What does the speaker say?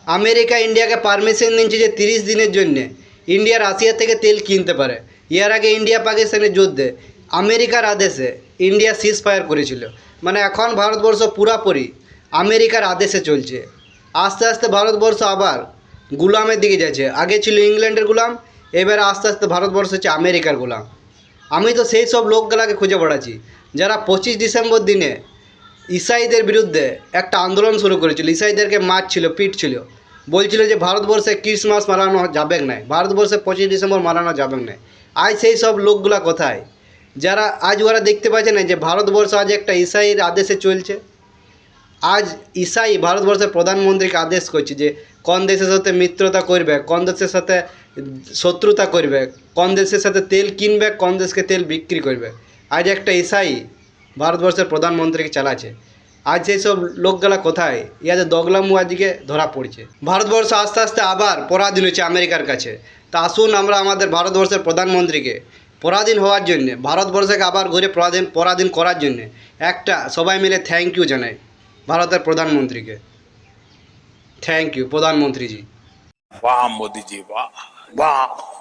America ইন্ডিয়াকে permission দিচ্ছে যে 30 দিনের জন্য ইন্ডিয়া রাশিয়া থেকে তেল কিনতে পারে। এর আগে ইন্ডিয়া পাকিস্তানের যুদ্ধে আমেরিকার আদেশে ইন্ডিয়া সিজ ফায়ার করেছিল। মানে এখন ভারতবর্ষ পুরাপুরি আমেরিকার আদেশে চলছে। আস্তে আস্তে ভারতবর্ষ আবার গুলামের দিকে যাচ্ছে। আগে ছিল ইংল্যান্ডের গুলাম, এবার আস্তে আস্তে ভারতবর্ষ হচ্ছে আমেরিকার গুলাম। আমি তো সেই সব লোকগুলাকে খুঁজে বেড়াচ্ছি যারা 25 ডিসেম্বর দিনে ইসাইদের বিরুদ্ধে একটা আন্দোলন শুরু করেছিল। ইসাইদেরকে মারছিল, পিটছিল, বলছিল যে ভারতবর্ষে ক্রিসমাস মানানো যাবে না, ভারতবর্ষে 25 ডিসেম্বর মানানো যাবে না। আজ সেই সব লোকগুলা কোথায়, যারা আজ ওরা দেখতে পাচ্ছে না যে ভারতবর্ষ আজ একটা ইসাইয়ের আদেশে চলছে। আজ ইসাই ভারতবর্ষের প্রধানমন্ত্রীকে আদেশ করছে যে কোন দেশের সাথে মিত্রতা করবে, কোন দেশের সাথে শত্রুতা করবে, কোন দেশের সাথে তেল কিনবে, কোন দেশকে তেল বিক্রি করবে। আজ একটা ইসাই ভারতবর্ষের প্রধানমন্ত্রীকে চালাচ্ছে। আজ সেই সব লোকগুলা কোথায়, ইয়াদের দগলামু আজকে ধরা পড়ছে। ভারতবর্ষ আস্তে আস্তে আবার পরাধীন হচ্ছে আমেরিকার কাছে। তা আসুন আমরা আমাদের ভারতবর্ষের প্রধানমন্ত্রীকে পরাধীন হওয়ার জন্যে, ভারতবর্ষকে আবার ঘুরে পরাধীন করার জন্যে একটা সবাই মিলে থ্যাংক ইউ জানাই ভারতের প্রধানমন্ত্রীকে। থ্যাংক ইউ প্রধানমন্ত্রীজি। वाह मोदी जी वाह वाह।